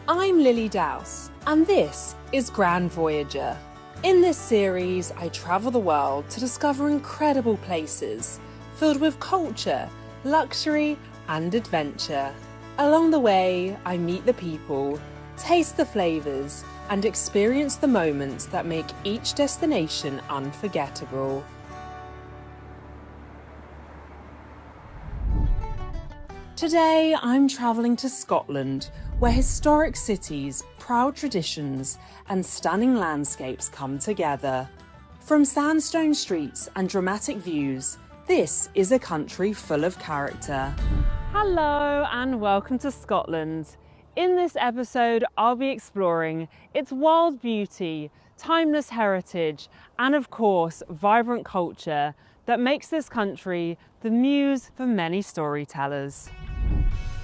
I'm Lily Dowse, and this is Grand Voyager. In this series, I travel the world to discover incredible places filled with culture, luxury, and adventure. Along the way, I meet the people, taste the flavours, and experience the moments that make each destination unforgettable. Today, I'm travelling to Scotland, where historic cities, proud traditions, and stunning landscapes come together. From sandstone streets and dramatic views, this is a country full of character. Hello and welcome to Scotland. In this episode, I'll be exploring its wild beauty, timeless heritage, and of course, vibrant culture that makes this country the muse for many storytellers.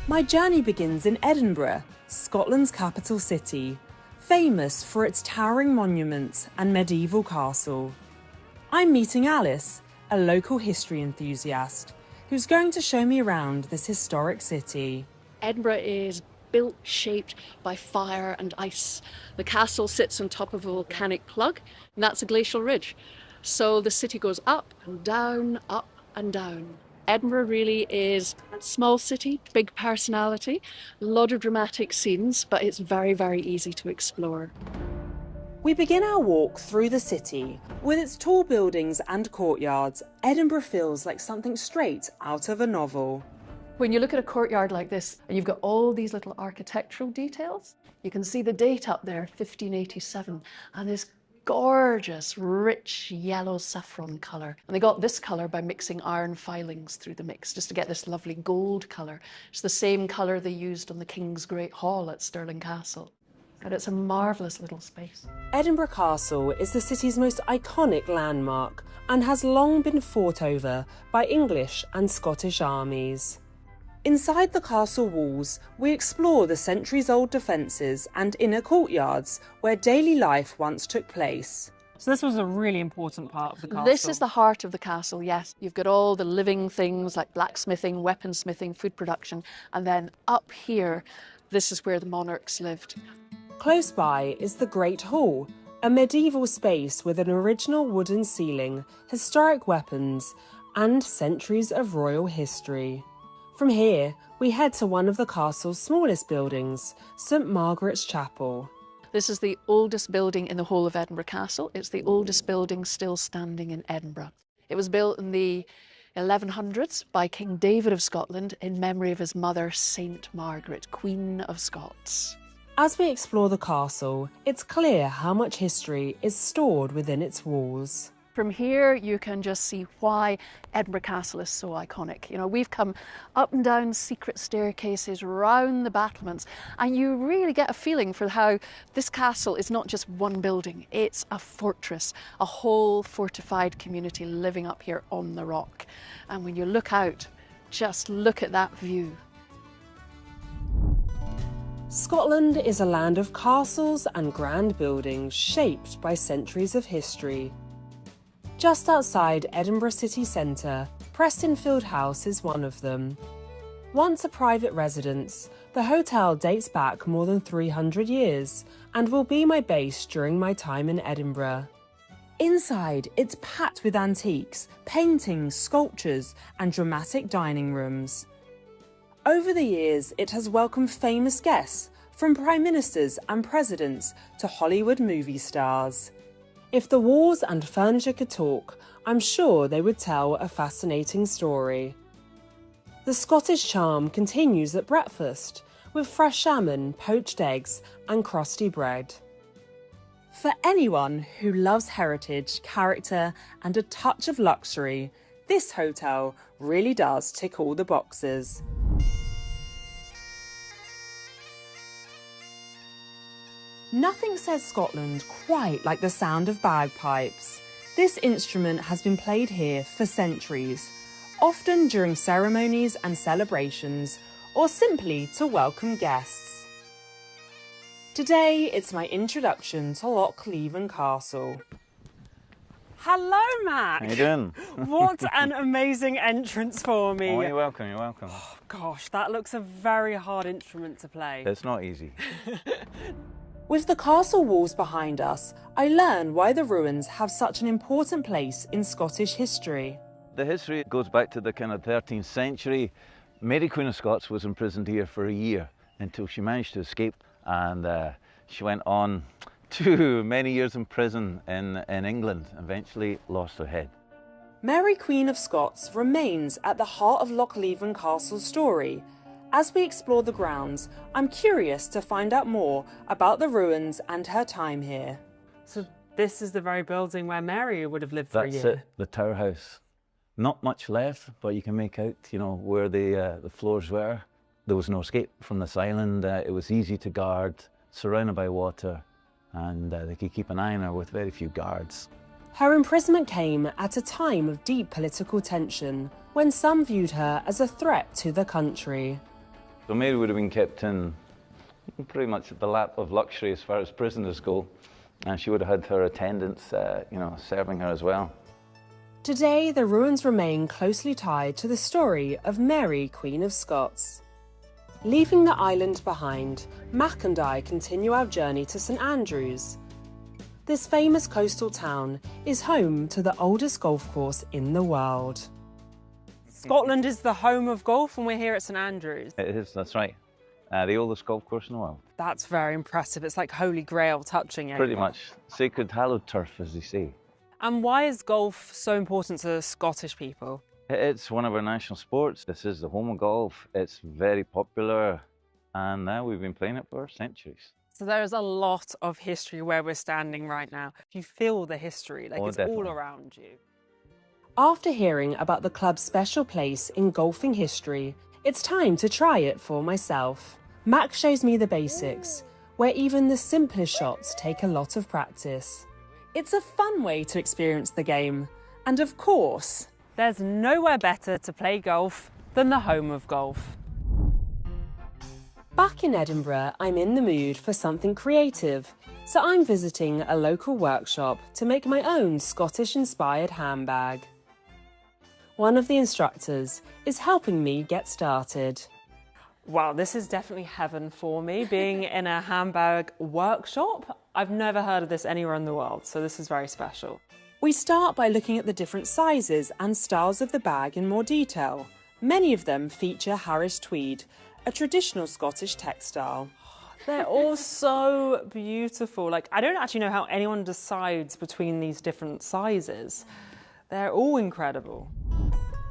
My journey begins in Edinburgh, Scotland's capital city, famous for its towering monuments and medieval castle. I'm meeting Alice, a local history enthusiast, who's going to show me around this historic city. Edinburgh is built, shaped by fire and ice. The castle sits on top of a volcanic plug, and that's a glacial ridge. So the city goes up and down, up and down. Edinburgh really is a small city, big personality, a lot of dramatic scenes, but it's very, very easy to explore. We begin our walk through the city. With its tall buildings and courtyards, Edinburgh feels like something straight out of a novel. When you look at a courtyard like this, and you've got all these little architectural details, you can see the date up there, 1587, and this gorgeous, rich yellow saffron colour. And they got this colour by mixing iron filings through the mix, just to get this lovely gold colour. It's the same colour they used on the King's Great Hall at Stirling Castle. And it's a marvellous little space. Edinburgh Castle is the city's most iconic landmark and has long been fought over by English and Scottish armies. Inside the castle walls, we explore the centuries-old defences and inner courtyards where daily life once took place. So this was a really important part of the castle. This is the heart of the castle, yes. You've got all the living things like blacksmithing, weaponsmithing, food production, and then up here, this is where the monarchs lived. Close by is the Great Hall, a medieval space with an original wooden ceiling, historic weapons, and centuries of royal history. From here, we head to one of the castle's smallest buildings, St Margaret's Chapel. This is the oldest building in the whole of Edinburgh Castle. It's the oldest building still standing in Edinburgh. It was built in the 1100s by King David of Scotland in memory of his mother, Saint Margaret, Queen of Scots. As we explore the castle, it's clear how much history is stored within its walls. From here, you can just see why Edinburgh Castle is so iconic. You know, we've come up and down secret staircases, round the battlements, and you really get a feeling for how this castle is not just one building, it's a fortress, a whole fortified community living up here on the rock. And when you look out, just look at that view. Scotland is a land of castles and grand buildings shaped by centuries of history. Just outside Edinburgh city centre, Prestonfield House is one of them. Once a private residence, the hotel dates back more than 300 years and will be my base during my time in Edinburgh. Inside, it's packed with antiques, paintings, sculptures, and dramatic dining rooms. Over the years, it has welcomed famous guests, from prime ministers and presidents to Hollywood movie stars. If the walls and furniture could talk, I'm sure they would tell a fascinating story. The Scottish charm continues at breakfast, with fresh salmon, poached eggs, and crusty bread. For anyone who loves heritage, character, and a touch of luxury, this hotel really does tick all the boxes. Nothing says Scotland quite like the sound of bagpipes. This instrument has been played here for centuries, often during ceremonies and celebrations, or simply to welcome guests. Today, it's my introduction to Loch Leven Castle. Hello, Mac. How you doing? What an amazing entrance for me. Oh, you're welcome, you're welcome. Oh, gosh, that looks a very hard instrument to play. It's not easy. With the castle walls behind us, I learn why the ruins have such an important place in Scottish history. The history goes back to the kind of 13th century. Mary Queen of Scots was imprisoned here for a year until she managed to escape, and she went on to many years in prison in England, eventually lost her head. Mary Queen of Scots remains at the heart of Lochleven Castle's story. As we explore the grounds, I'm curious to find out more about the ruins and her time here. So this is the very building where Mary would have lived for a year? That's it, the Tower House. Not much left, but you can make out, you know, where the floors were. There was no escape from this island. It was easy to guard, surrounded by water, and they could keep an eye on her with very few guards. Her imprisonment came at a time of deep political tension, when some viewed her as a threat to the country. So Mary would have been kept in pretty much at the lap of luxury as far as prisoners go, and she would have had her attendants, you know, serving her as well. Today, the ruins remain closely tied to the story of Mary, Queen of Scots. Leaving the island behind, Mac and I continue our journey to St Andrews. This famous coastal town is home to the oldest golf course in the world. Scotland is the home of golf, and we're here at St Andrews. It is, that's right. The oldest golf course in the world. That's very impressive. It's like Holy Grail touching it. Pretty much. Sacred hallowed turf, as they say. And why is golf so important to Scottish people? It's one of our national sports. This is the home of golf. It's very popular, and now we've been playing it for centuries. So there's a lot of history where we're standing right now. You feel the history, like it's definitely. all around you. After hearing about the club's special place in golfing history, it's time to try it for myself. Mac shows me the basics, where even the simplest shots take a lot of practice. It's a fun way to experience the game, and of course, there's nowhere better to play golf than the home of golf. Back in Edinburgh, I'm in the mood for something creative, so I'm visiting a local workshop to make my own Scottish-inspired handbag. One of the instructors is helping me get started. Wow, this is definitely heaven for me, being in a handbag workshop. I've never heard of this anywhere in the world, so this is very special. We start by looking at the different sizes and styles of the bag in more detail. Many of them feature Harris tweed, a traditional Scottish textile. They're all so beautiful. Like, I don't actually know how anyone decides between these different sizes. They're all incredible.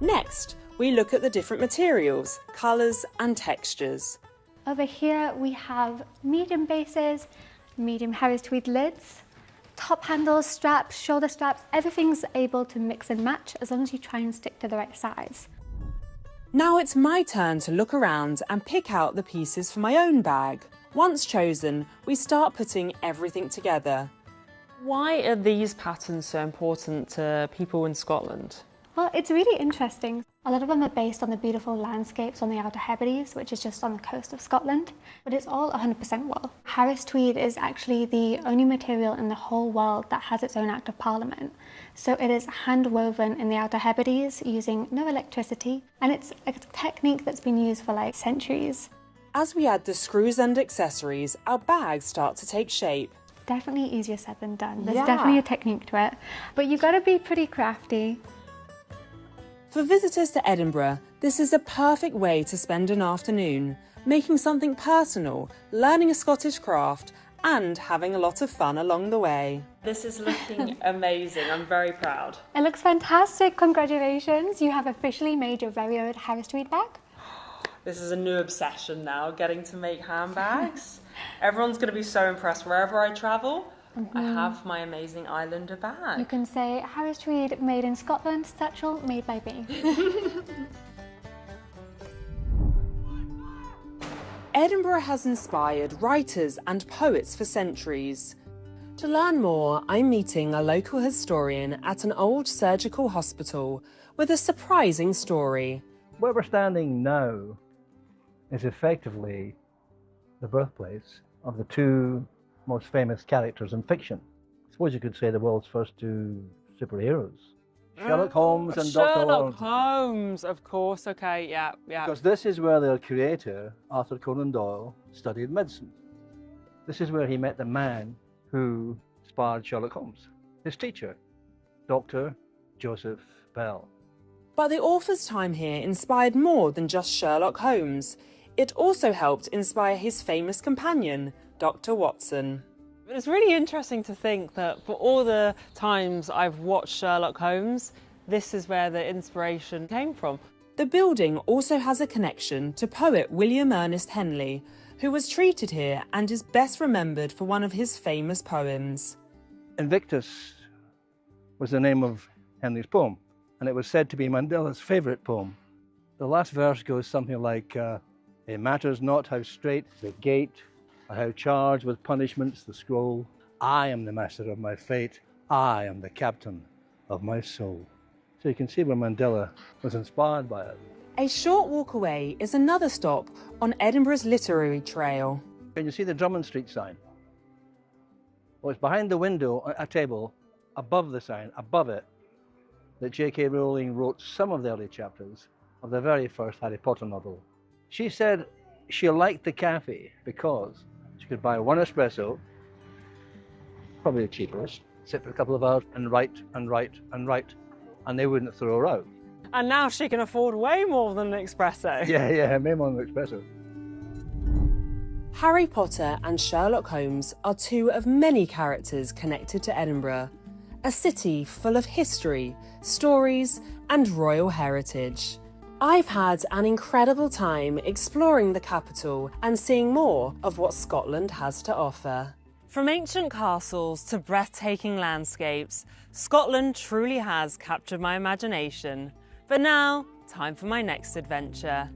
Next, we look at the different materials, colours and textures. Over here we have medium bases, medium Harris tweed lids, top handles, straps, shoulder straps, everything's able to mix and match as long as you try and stick to the right size. Now it's my turn to look around and pick out the pieces for my own bag. Once chosen, we start putting everything together. Why are these patterns so important to people in Scotland? Well, it's really interesting. A lot of them are based on the beautiful landscapes on the Outer Hebrides, which is just on the coast of Scotland, but it's all 100% wool. Harris tweed is actually the only material in the whole world that has its own Act of Parliament. So it is hand woven in the Outer Hebrides using no electricity, and it's a technique that's been used for like centuries. As we add the screws and accessories, our bags start to take shape. Definitely easier said than done. There's definitely a technique to it, but you've got to be pretty crafty. For visitors to Edinburgh, this is a perfect way to spend an afternoon, making something personal, learning a Scottish craft, and having a lot of fun along the way. This is looking amazing. I'm very proud. It looks fantastic. Congratulations. You have officially made your very own Harris tweed bag. This is a new obsession now, getting to make handbags. Everyone's going to be so impressed wherever I travel. I have my amazing Islander bag. You can say Harris tweed made in Scotland, satchel made by me. Edinburgh has inspired writers and poets for centuries. To learn more, I'm meeting a local historian at an old surgical hospital with a surprising story. Where we're standing now is effectively the birthplace of the two most famous characters in fiction. I suppose you could say the world's first two superheroes. Sherlock Holmes and Dr. Sherlock Holmes, of course. Okay, yeah. Because this is where their creator, Arthur Conan Doyle, studied medicine. This is where he met the man who inspired Sherlock Holmes, his teacher, Dr. Joseph Bell. But the author's time here inspired more than just Sherlock Holmes. It also helped inspire his famous companion, Dr. Watson. It's really interesting to think that for all the times I've watched Sherlock Holmes, this is where the inspiration came from. The building also has a connection to poet William Ernest Henley, who was treated here and is best remembered for one of his famous poems. Invictus was the name of Henley's poem, and it was said to be Mandela's favourite poem. The last verse goes something like, it matters not how straight the gate, or how charged with punishments the scroll. I am the master of my fate. I am the captain of my soul. So you can see where Mandela was inspired by it. A short walk away is another stop on Edinburgh's literary trail. Can you see the Drummond Street sign? Well, it's behind the window on a table above the sign, above it, that J.K. Rowling wrote some of the early chapters of the very first Harry Potter novel. She said she liked the cafe because she could buy one espresso, probably the cheapest, sit for a couple of hours and write, and they wouldn't throw her out. And now she can afford way more than an espresso. Yeah, way more than an espresso. Harry Potter and Sherlock Holmes are two of many characters connected to Edinburgh, a city full of history, stories, and royal heritage. I've had an incredible time exploring the capital and seeing more of what Scotland has to offer. From ancient castles to breathtaking landscapes, Scotland truly has captured my imagination. But now, time for my next adventure.